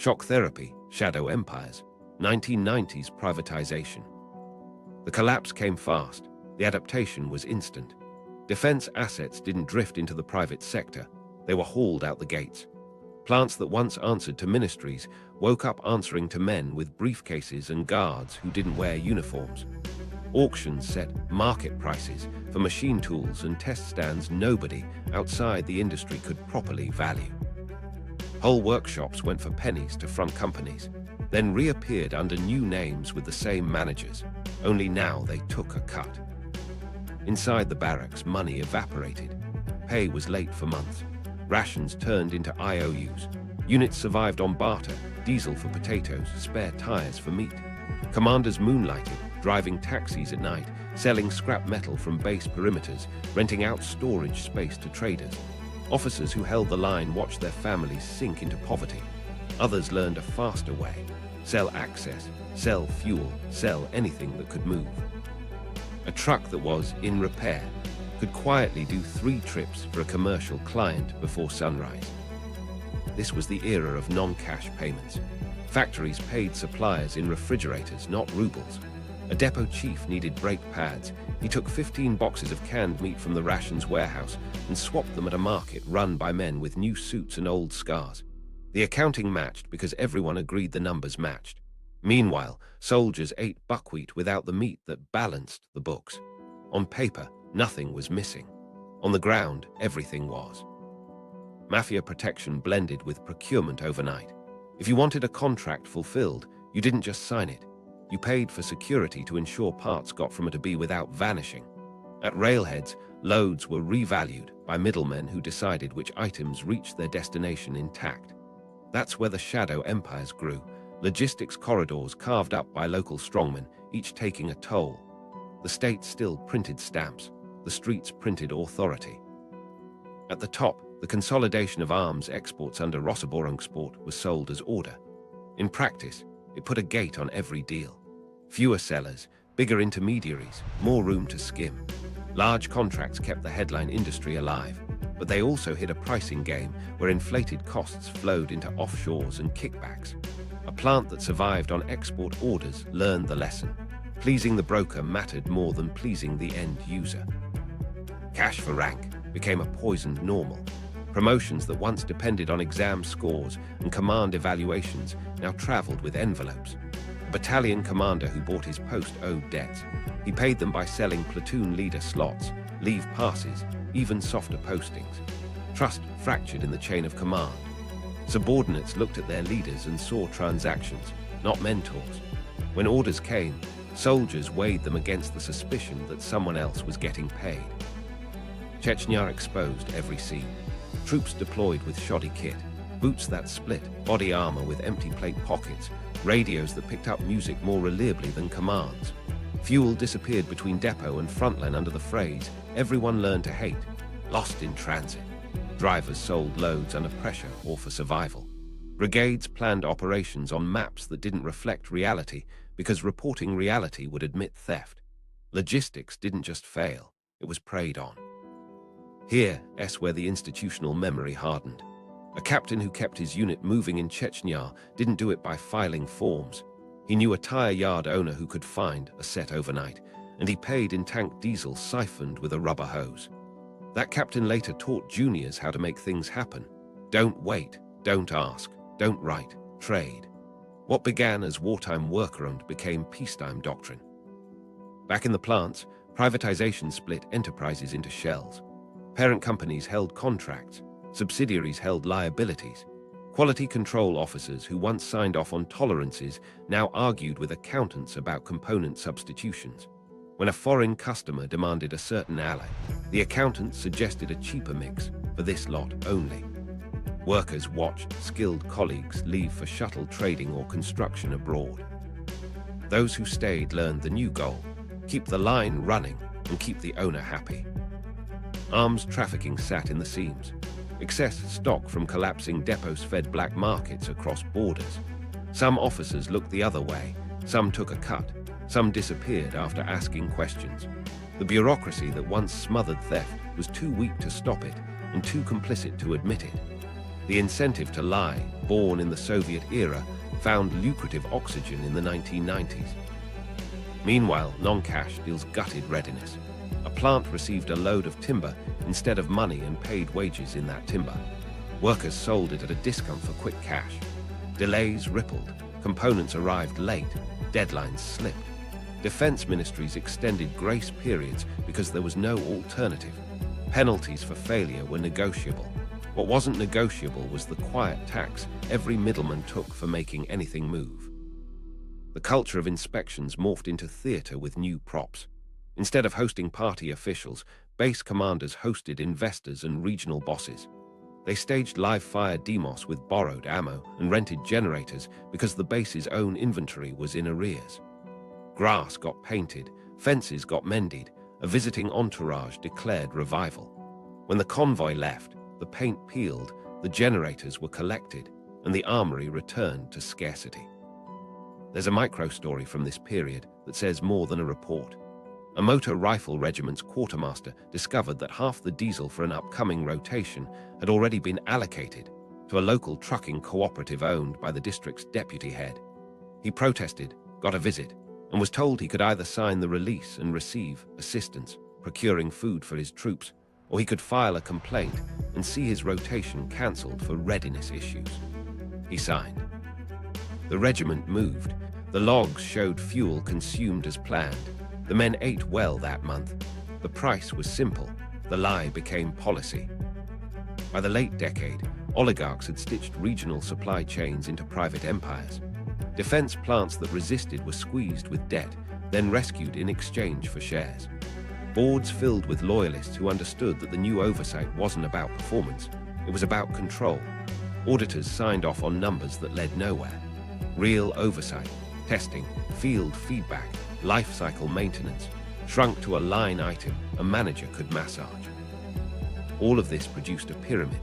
Shock therapy, shadow empires, 1990s privatization. The collapse came fast. The adaptation was instant. Defense assets didn't drift into the private sector. They were hauled out the gates. Plants that once answered to ministries woke up answering to men with briefcases and guards who didn't wear uniforms. Auctions set market prices for machine tools and test stands nobody outside the industry could properly value. Whole workshops went for pennies to front companies, then reappeared under new names with the same managers, only now they took a cut. Inside the barracks, money evaporated. Pay was late for months. Rations turned into IOUs. Units survived on barter, diesel for potatoes, spare tires for meat. Commanders moonlighted, driving taxis at night, selling scrap metal from base perimeters, renting out storage space to traders. Officers who held the line watched their families sink into poverty. Others learned a faster way. Sell access, sell fuel, sell anything that could move. A truck that was in repair could quietly do 3 trips for a commercial client before sunrise. This was the era of non-cash payments. Factories paid suppliers in refrigerators, not rubles. A depot chief needed brake pads. He took 15 boxes of canned meat from the rations warehouse and swapped them at a market run by men with new suits and old scars. The accounting matched because everyone agreed the numbers matched. Meanwhile, soldiers ate buckwheat without the meat that balanced the books. On paper, nothing was missing. On the ground, everything was. Mafia protection blended with procurement overnight. If you wanted a contract fulfilled, you didn't just sign it. You paid for security to ensure parts got from A to B without vanishing. At railheads, loads were revalued by middlemen who decided which items reached their destination intact. That's where the shadow empires grew, logistics corridors carved up by local strongmen, each taking a toll. The state still printed stamps. The streets printed authority. At the top, the consolidation of arms exports under Rossaborungsport was sold as order. In practice, it put a gate on every deal. Fewer sellers, bigger intermediaries, more room to skim. Large contracts kept the headline industry alive, but they also hid a pricing game where inflated costs flowed into offshores and kickbacks. A plant that survived on export orders learned the lesson. Pleasing the broker mattered more than pleasing the end user. Cash for rank became a poisoned normal. Promotions that once depended on exam scores and command evaluations now traveled with envelopes. A battalion commander who bought his post owed debts. He paid them by selling platoon leader slots, leave passes, even softer postings. Trust fractured in the chain of command. Subordinates looked at their leaders and saw transactions, not mentors. When orders came, soldiers weighed them against the suspicion that someone else was getting paid. Chechnya exposed every scene. Troops deployed with shoddy kit, boots that split, body armor with empty plate pockets, radios that picked up music more reliably than commands. Fuel disappeared between depot and frontline under the phrase, everyone learned to hate, lost in transit. Drivers sold loads under pressure or for survival. Brigades planned operations on maps that didn't reflect reality because reporting reality would admit theft. Logistics didn't just fail, it was preyed on. Here's where the institutional memory hardened. A captain who kept his unit moving in Chechnya didn't do it by filing forms. He knew a tire yard owner who could find a set overnight, and he paid in tank diesel siphoned with a rubber hose. That captain later taught juniors how to make things happen. Don't wait, don't ask, don't write, trade. What began as wartime workaround became peacetime doctrine. Back in the plants, privatization split enterprises into shells. Parent companies held contracts, subsidiaries held liabilities. Quality control officers who once signed off on tolerances now argued with accountants about component substitutions. When a foreign customer demanded a certain alloy, the accountant suggested a cheaper mix for this lot only. Workers watched skilled colleagues leave for shuttle trading or construction abroad. Those who stayed learned the new goal: keep the line running and keep the owner happy. Arms trafficking sat in the seams. Excess stock from collapsing depots fed black markets across borders. Some officers looked the other way, some took a cut, some disappeared after asking questions. The bureaucracy that once smothered theft was too weak to stop it and too complicit to admit it. The incentive to lie, born in the Soviet era, found lucrative oxygen in the 1990s. Meanwhile, non-cash deals gutted readiness. A plant received a load of timber instead of money and paid wages in that timber. Workers sold it at a discount for quick cash. Delays rippled, components arrived late, deadlines slipped. Defense ministries extended grace periods because there was no alternative. Penalties for failure were negotiable. What wasn't negotiable was the quiet tax every middleman took for making anything move. The culture of inspections morphed into theater with new props. Instead of hosting party officials, base commanders hosted investors and regional bosses. They staged live-fire demos with borrowed ammo and rented generators because the base's own inventory was in arrears. Grass got painted, fences got mended, a visiting entourage declared revival. When the convoy left, the paint peeled, the generators were collected, and the armory returned to scarcity. There's a micro-story from this period that says more than a report. A motor rifle regiment's quartermaster discovered that half the diesel for an upcoming rotation had already been allocated to a local trucking cooperative owned by the district's deputy head. He protested, got a visit, and was told he could either sign the release and receive assistance, procuring food for his troops, or he could file a complaint and see his rotation cancelled for readiness issues. He signed. The regiment moved. The logs showed fuel consumed as planned. The men ate well that month. The price was simple. The lie became policy. By the late decade, oligarchs had stitched regional supply chains into private empires. Defense plants that resisted were squeezed with debt, then rescued in exchange for shares. Boards filled with loyalists who understood that the new oversight wasn't about performance, it was about control. Auditors signed off on numbers that led nowhere. Real oversight, testing, field feedback, life cycle maintenance, shrunk to a line item a manager could massage. All of this produced a pyramid.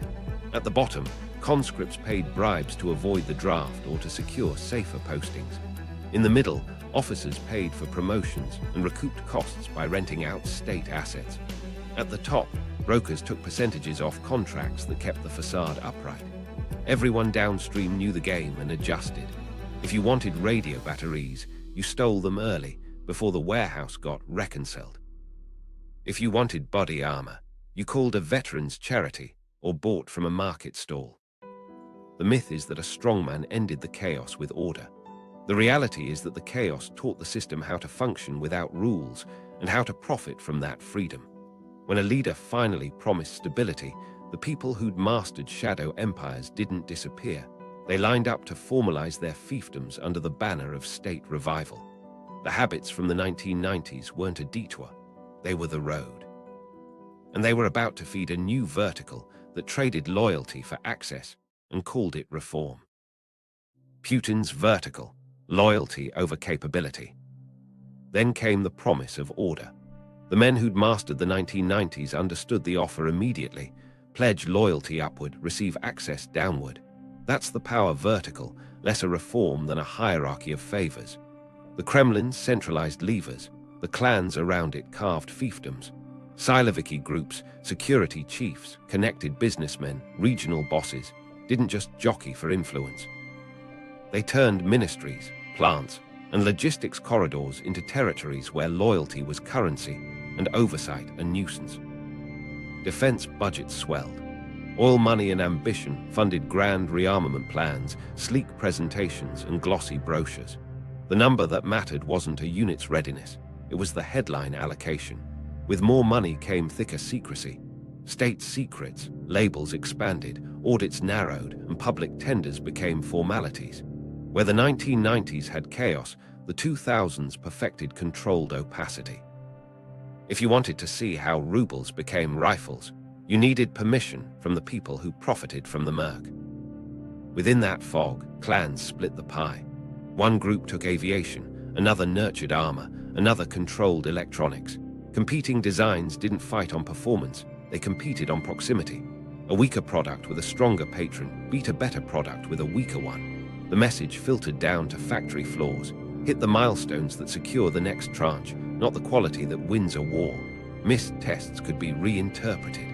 At the bottom, conscripts paid bribes to avoid the draft or to secure safer postings. In the middle, officers paid for promotions and recouped costs by renting out state assets. At the top, brokers took percentages off contracts that kept the facade upright. Everyone downstream knew the game and adjusted. If you wanted radio batteries, you stole them early, before the warehouse got reconciled. If you wanted body armor, you called a veterans charity or bought from a market stall. The myth is that a strongman ended the chaos with order. The reality is that the chaos taught the system how to function without rules and how to profit from that freedom. When a leader finally promised stability, the people who'd mastered shadow empires didn't disappear. They lined up to formalize their fiefdoms under the banner of state revival. The habits from the 1990s weren't a detour, they were the road. And they were about to feed a new vertical that traded loyalty for access and called it reform. Putin's vertical, loyalty over capability. Then came the promise of order. The men who'd mastered the 1990s understood the offer immediately. Pledge loyalty upward, receive access downward. That's the power vertical, less a reform than a hierarchy of favors. The Kremlin centralized levers, the clans around it carved fiefdoms. Siloviki groups, security chiefs, connected businessmen, regional bosses, didn't just jockey for influence. They turned ministries, plants, and logistics corridors into territories where loyalty was currency and oversight a nuisance. Defense budgets swelled. Oil money and ambition funded grand rearmament plans, sleek presentations, and glossy brochures. The number that mattered wasn't a unit's readiness, it was the headline allocation. With more money came thicker secrecy. State secrets, labels expanded, audits narrowed, and public tenders became formalities. Where the 1990s had chaos, the 2000s perfected controlled opacity. If you wanted to see how rubles became rifles, you needed permission from the people who profited from the murk. Within that fog, clans split the pie. One group took aviation, another nurtured armor, another controlled electronics. Competing designs didn't fight on performance, they competed on proximity. A weaker product with a stronger patron beat a better product with a weaker one. The message filtered down to factory floors, hit the milestones that secure the next tranche, not the quality that wins a war. Missed tests could be reinterpreted.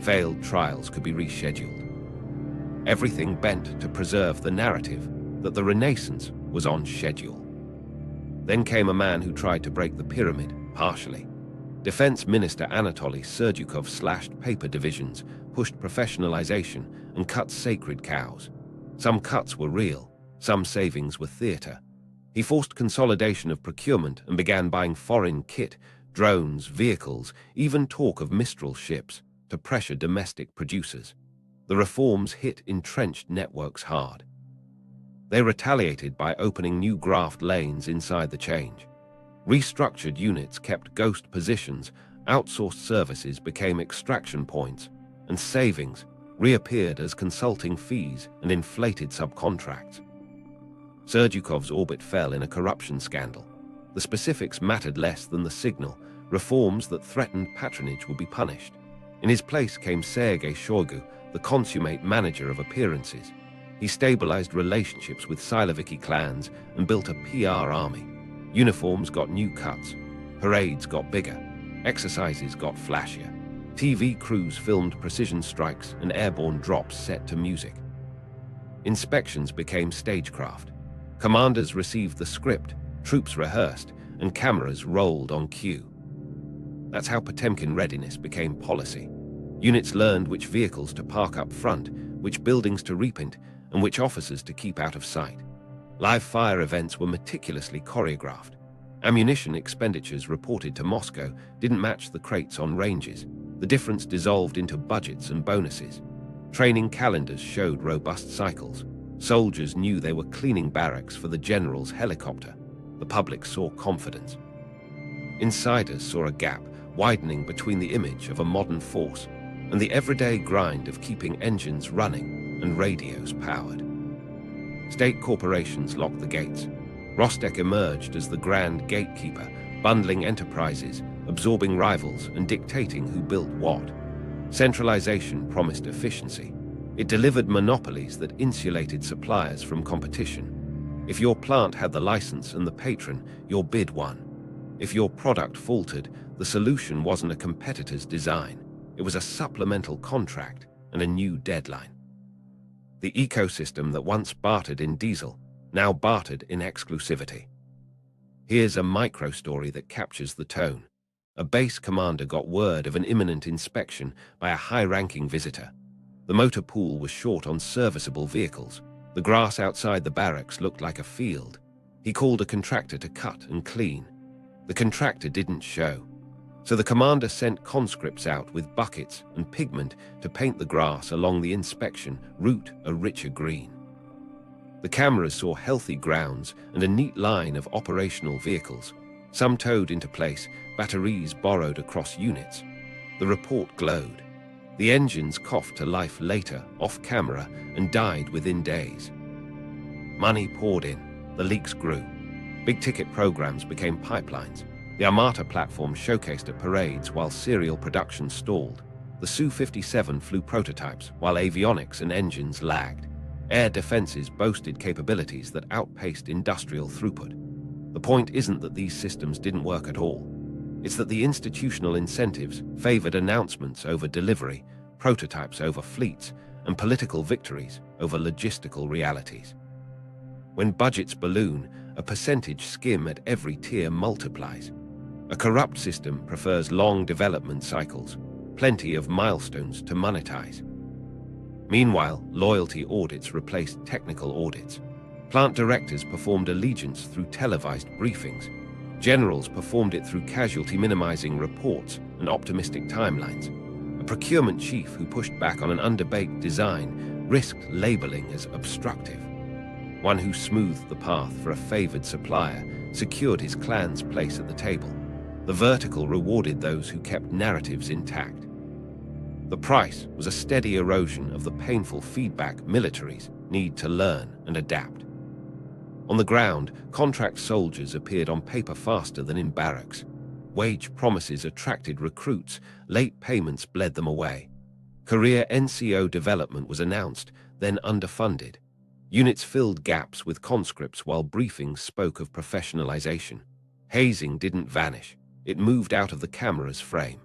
Failed trials could be rescheduled. everything bent to preserve the narrative that the Renaissance was on schedule. Then came a man who tried to break the pyramid, partially. Defense Minister Anatoly Serdyukov slashed paper divisions, pushed professionalization, and cut sacred cows. Some cuts were real, some savings were theater. He forced consolidation of procurement and began buying foreign kit, drones, vehicles, even talk of Mistral ships, to pressure domestic producers. The reforms hit entrenched networks hard. They retaliated by opening new graft lanes inside the change. Restructured units kept ghost positions, outsourced services became extraction points, and savings reappeared as consulting fees and inflated subcontracts. Serdyukov's orbit fell in a corruption scandal. The specifics mattered less than the signal. Reforms that threatened patronage would be punished. In his place came Sergei Shoigu, the consummate manager of appearances. He stabilized relationships with Siloviki clans and built a PR army. Uniforms got new cuts, parades got bigger, exercises got flashier. TV crews filmed precision strikes and airborne drops set to music. Inspections became stagecraft. Commanders received the script, troops rehearsed, and cameras rolled on cue. That's how Potemkin readiness became policy. Units learned which vehicles to park up front, which buildings to repaint, and which officers to keep out of sight. Live fire events were meticulously choreographed. Ammunition expenditures reported to Moscow didn't match the crates on ranges. The difference dissolved into budgets and bonuses. Training calendars showed robust cycles. Soldiers knew they were cleaning barracks for the general's helicopter. The public saw confidence. Insiders saw a gap widening between the image of a modern force and the everyday grind of keeping engines running and radios powered. State corporations locked the gates. Rostec emerged as the grand gatekeeper, bundling enterprises, absorbing rivals, and dictating who built what. Centralization promised efficiency. It delivered monopolies that insulated suppliers from competition. If your plant had the license and the patron, your bid won. If your product faltered, the solution wasn't a competitor's design. It was a supplemental contract and a new deadline. The ecosystem that once bartered in diesel now bartered in exclusivity. Here's a micro-story that captures the tone. A base commander got word of an imminent inspection by a high-ranking visitor. The motor pool was short on serviceable vehicles. The grass outside the barracks looked like a field. He called a contractor to cut and clean. The contractor didn't show. So the commander sent conscripts out with buckets and pigment to paint the grass along the inspection route a richer green. The cameras saw healthy grounds and a neat line of operational vehicles, some towed into place, batteries borrowed across units. The report glowed. The engines coughed to life later, off camera, and died within days. Money poured in. The leaks grew. Big-ticket programs became pipelines. The Armata platform showcased at parades while serial production stalled. The Su-57 flew prototypes while avionics and engines lagged. Air defenses boasted capabilities that outpaced industrial throughput. The point isn't that these systems didn't work at all. It's that the institutional incentives favored announcements over delivery, prototypes over fleets, and political victories over logistical realities. When budgets balloon, a percentage skim at every tier multiplies. A corrupt system prefers long development cycles, plenty of milestones to monetize. Meanwhile, loyalty audits replaced technical audits. Plant directors performed allegiance through televised briefings. Generals performed it through casualty-minimizing reports and optimistic timelines. A procurement chief who pushed back on an underbaked design risked labeling as obstructive. One who smoothed the path for a favored supplier secured his clan's place at the table. The vertical rewarded those who kept narratives intact. The price was a steady erosion of the painful feedback militaries need to learn and adapt. On the ground, contract soldiers appeared on paper faster than in barracks. Wage promises attracted recruits, late payments bled them away. Career NCO development was announced, then underfunded. Units filled gaps with conscripts while briefings spoke of professionalization. Hazing didn't vanish. It moved out of the camera's frame.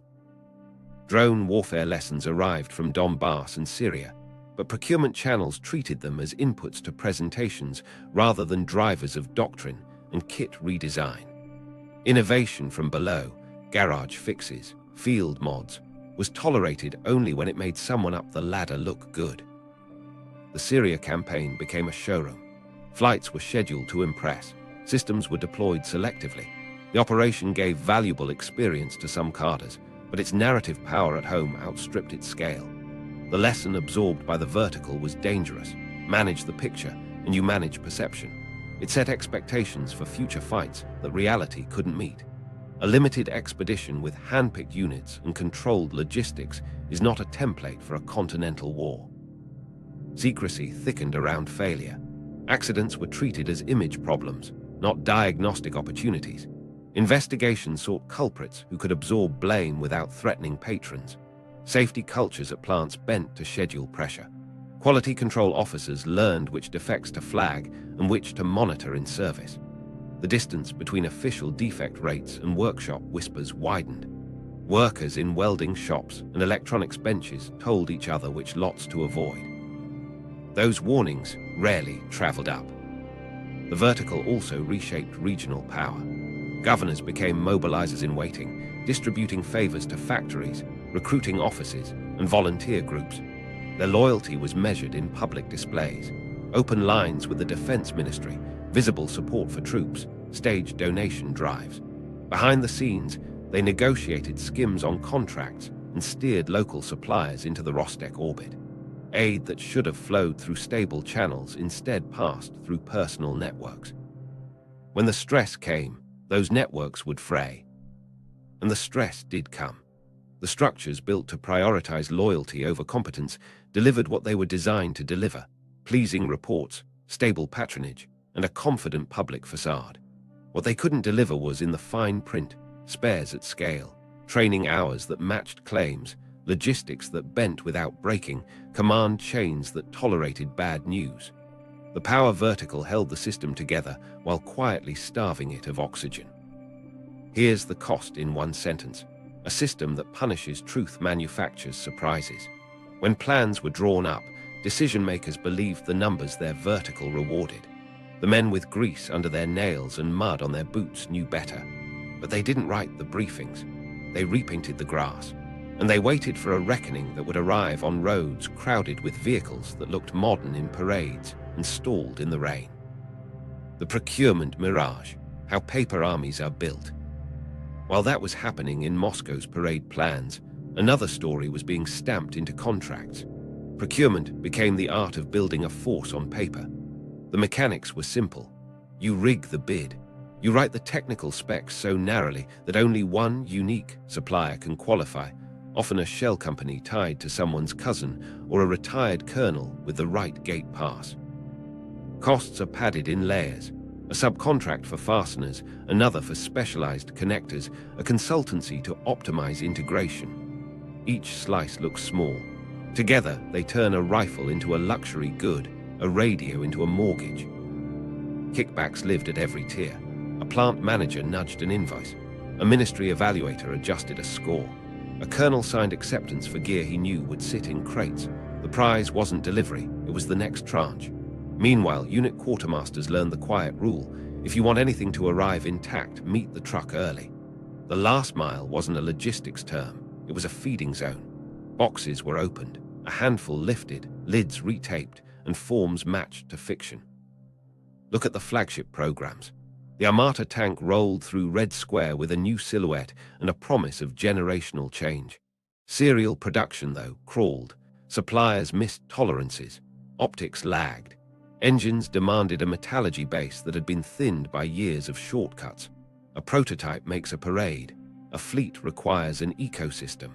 Drone warfare lessons arrived from Donbass and Syria. but procurement channels treated them as inputs to presentations rather than drivers of doctrine and kit redesign. Innovation from below, garage fixes, field mods, was tolerated only when it made someone up the ladder look good. The Syria campaign became a showroom. Flights were scheduled to impress. Systems were deployed selectively. The operation gave valuable experience to some cadres, but its narrative power at home outstripped its scale. The lesson absorbed by the vertical was dangerous. Manage the picture, and you manage perception. It set expectations for future fights that reality couldn't meet. A limited expedition with hand-picked units and controlled logistics is not a template for a continental war. Secrecy thickened around failure. Accidents were treated as image problems, not diagnostic opportunities. Investigations sought culprits who could absorb blame without threatening patrons. Safety cultures at plants bent to schedule pressure. Quality control officers learned which defects to flag and which to monitor in service. The distance between official defect rates and workshop whispers widened. Workers in welding shops and electronics benches told each other which lots to avoid. Those warnings rarely traveled up. The vertical also reshaped regional power. Governors became mobilizers in waiting, distributing favors to factories, recruiting offices, and volunteer groups. Their loyalty was measured in public displays, open lines with the Defense Ministry, visible support for troops, staged donation drives. Behind the scenes, they negotiated skims on contracts and steered local suppliers into the Rostec orbit. Aid that should have flowed through stable channels instead passed through personal networks. When the stress came, those networks would fray. And the stress did come. The structures built to prioritize loyalty over competence delivered what they were designed to deliver: pleasing reports, stable patronage, and a confident public facade. What they couldn't deliver was in the fine print: spares at scale, training hours that matched claims, logistics that bent without breaking, command chains that tolerated bad news. The power vertical held the system together while quietly starving it of oxygen. Here's the cost in one sentence: a system that punishes truth manufactures surprises. When plans were drawn up, decision-makers believed the numbers their vertical rewarded. The men with grease under their nails and mud on their boots knew better. But they didn't write the briefings. They repainted the grass. And they waited for a reckoning that would arrive on roads crowded with vehicles that looked modern in parades and stalled in the rain. The procurement mirage: how paper armies are built. While that was happening in Moscow's parade plans, another story was being stamped into contracts. Procurement became the art of building a force on paper. The mechanics were simple. You rig the bid. You write the technical specs so narrowly that only one unique supplier can qualify, often a shell company tied to someone's cousin or a retired colonel with the right gate pass. Costs are padded in layers: a subcontract for fasteners, another for specialized connectors, a consultancy to optimize integration. Each slice looks small. Together, they turn a rifle into a luxury good, a radio into a mortgage. Kickbacks lived at every tier. A plant manager nudged an invoice. A ministry evaluator adjusted a score. A colonel signed acceptance for gear he knew would sit in crates. The prize wasn't delivery, it was the next tranche. Meanwhile, unit quartermasters learned the quiet rule: if you want anything to arrive intact, meet the truck early. The last mile wasn't a logistics term, it was a feeding zone. Boxes were opened, a handful lifted, lids retaped, and forms matched to fiction. Look at the flagship programs. The Armata tank rolled through Red Square with a new silhouette and a promise of generational change. Serial production, though, crawled. Suppliers missed tolerances. Optics lagged. Engines demanded a metallurgy base that had been thinned by years of shortcuts. A prototype makes a parade. A fleet requires an ecosystem.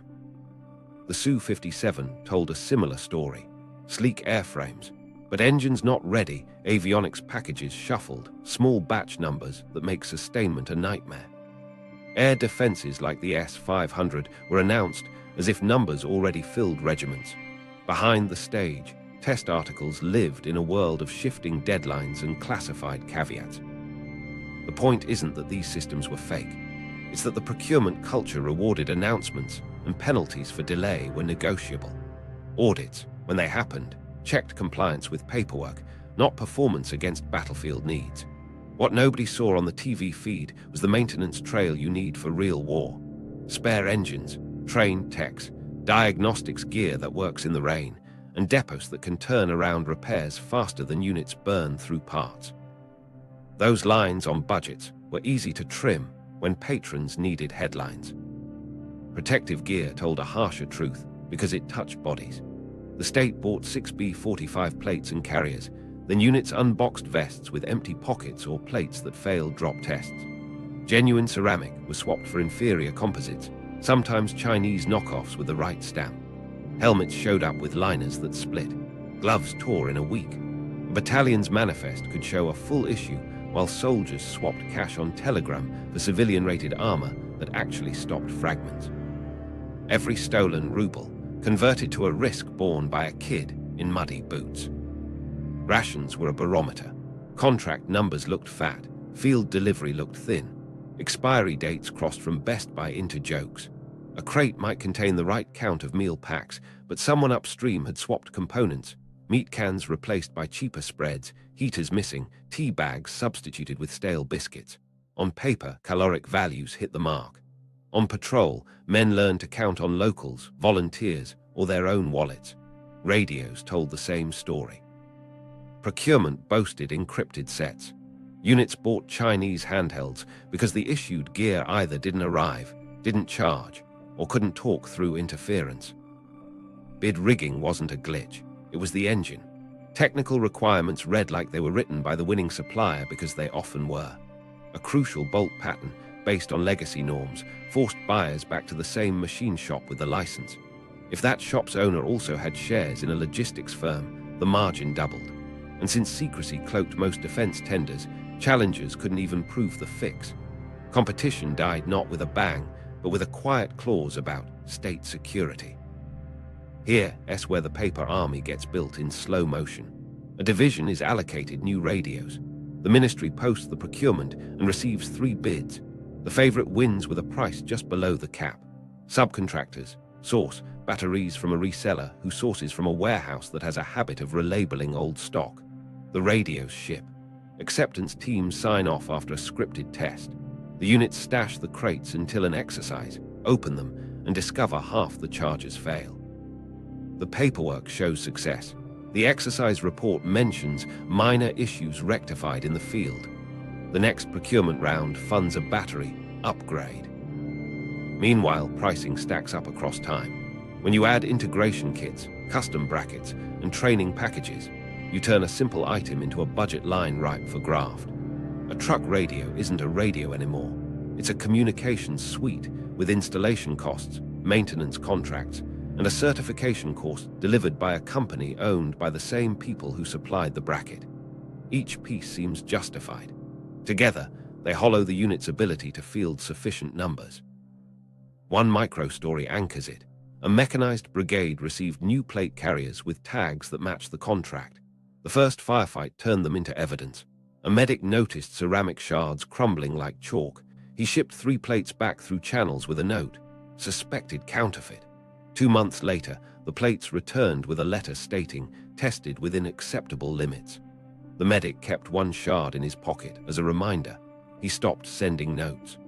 The Su-57 told a similar story. Sleek airframes, but engines not ready, avionics packages shuffled, small batch numbers that make sustainment a nightmare. Air defenses like the S-500 were announced as if numbers already filled regiments. Behind the stage, test articles lived in a world of shifting deadlines and classified caveats. The point isn't that these systems were fake. It's that the procurement culture rewarded announcements, and penalties for delay were negotiable. Audits, when they happened, checked compliance with paperwork, not performance against battlefield needs. What nobody saw on the TV feed was the maintenance trail you need for real war. Spare engines, trained techs, diagnostics gear that works in the rain, and depots that can turn around repairs faster than units burn through parts. Those lines on budgets were easy to trim when patrons needed headlines. Protective gear told a harsher truth because it touched bodies. The state bought 6B-45 plates and carriers, then units unboxed vests with empty pockets or plates that failed drop tests. Genuine ceramic was swapped for inferior composites, sometimes Chinese knockoffs with the right stamp. Helmets showed up with liners that split. Gloves tore in a week. A battalion's manifest could show a full issue, while soldiers swapped cash on Telegram for civilian-rated armor that actually stopped fragments. Every stolen ruble converted to a risk borne by a kid in muddy boots. Rations were a barometer. Contract numbers looked fat, field delivery looked thin. Expiry dates crossed from Best Buy into jokes. A crate might contain the right count of meal packs, but someone upstream had swapped components. Meat cans replaced by cheaper spreads, heaters missing, tea bags substituted with stale biscuits. On paper, caloric values hit the mark. On patrol, men learned to count on locals, volunteers, or their own wallets. Radios told the same story. Procurement boasted encrypted sets. Units bought Chinese handhelds because the issued gear either didn't arrive, didn't charge, or couldn't talk through interference. Bid rigging wasn't a glitch, it was the engine. Technical requirements read like they were written by the winning supplier because they often were. A crucial bolt pattern, based on legacy norms, forced buyers back to the same machine shop with the license. If that shop's owner also had shares in a logistics firm, the margin doubled. And since secrecy cloaked most defense tenders, challengers couldn't even prove the fix. Competition died not with a bang, but with a quiet clause about state security. Here's where the paper army gets built in slow motion. A division is allocated new radios. The ministry posts the procurement and receives 3 bids. The favorite wins with a price just below the cap. Subcontractors source batteries from a reseller who sources from a warehouse that has a habit of relabeling old stock. The radios ship. Acceptance teams sign off after a scripted test. The units stash the crates until an exercise, open them, and discover half the charges fail. The paperwork shows success. The exercise report mentions minor issues rectified in the field. The next procurement round funds a battery upgrade. Meanwhile, pricing stacks up across time. When you add integration kits, custom brackets, and training packages, you turn a simple item into a budget line ripe for graft. A truck radio isn't a radio anymore. It's a communications suite with installation costs, maintenance contracts, and a certification course delivered by a company owned by the same people who supplied the bracket. Each piece seems justified. Together, they hollow the unit's ability to field sufficient numbers. One micro-story anchors it. A mechanized brigade received new plate carriers with tags that match the contract. The first firefight turned them into evidence. A medic noticed ceramic shards crumbling like chalk. He shipped 3 plates back through channels with a note. Suspected counterfeit. 2 months later, the plates returned with a letter stating, tested within acceptable limits. The medic kept 1 shard in his pocket as a reminder. He stopped sending notes.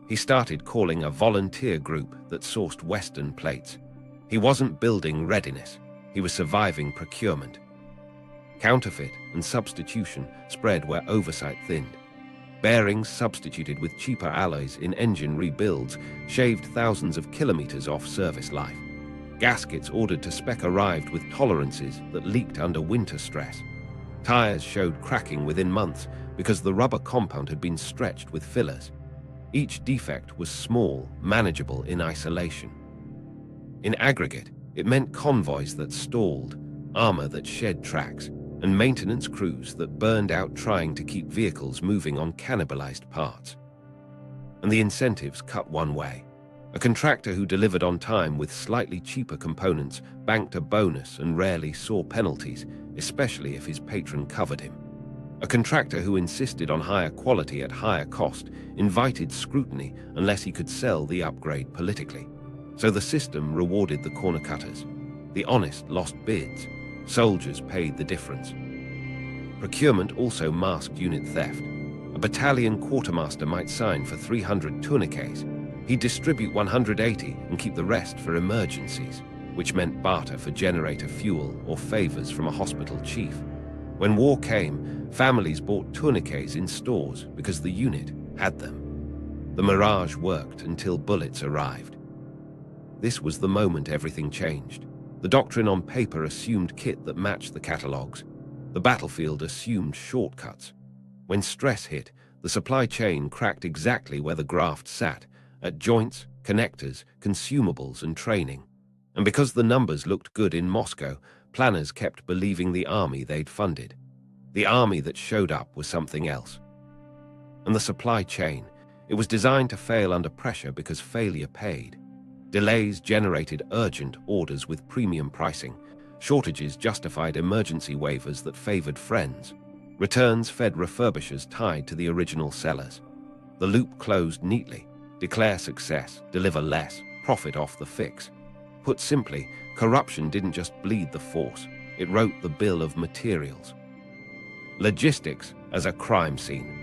He started calling a volunteer group that sourced Western plates. He wasn't building readiness. He was surviving procurement. Counterfeit and substitution spread where oversight thinned. Bearings substituted with cheaper alloys in engine rebuilds shaved thousands of kilometers off service life. Gaskets ordered to spec arrived with tolerances that leaked under winter stress. Tires showed cracking within months because the rubber compound had been stretched with fillers. Each defect was small, manageable in isolation. In aggregate, it meant convoys that stalled, armor that shed tracks, and maintenance crews that burned out trying to keep vehicles moving on cannibalized parts. And the incentives cut one way. A contractor who delivered on time with slightly cheaper components banked a bonus and rarely saw penalties, especially if his patron covered him. A contractor who insisted on higher quality at higher cost invited scrutiny unless he could sell the upgrade politically. So the system rewarded the corner cutters. The honest lost bids. Soldiers paid the difference. Procurement also masked unit theft. A battalion quartermaster might sign for 300 tourniquets. He'd distribute 180 and keep the rest for emergencies, which meant barter for generator fuel or favors from a hospital chief. When war came, families bought tourniquets in stores because the unit had them. The Mirage worked until bullets arrived. This was the moment everything changed. The doctrine on paper assumed kit that matched the catalogs. The battlefield assumed shortcuts. When stress hit, the supply chain cracked exactly where the graft sat, at joints, connectors, consumables, and training. And because the numbers looked good in Moscow, planners kept believing the army they'd funded. The army that showed up was something else. And the supply chain, it was designed to fail under pressure because failure paid. Delays generated urgent orders with premium pricing. Shortages justified emergency waivers that favored friends. Returns fed refurbishers tied to the original sellers. The loop closed neatly. Declare success, deliver less, profit off the fix. Put simply, corruption didn't just bleed the force, it wrote the bill of materials. Logistics as a crime scene.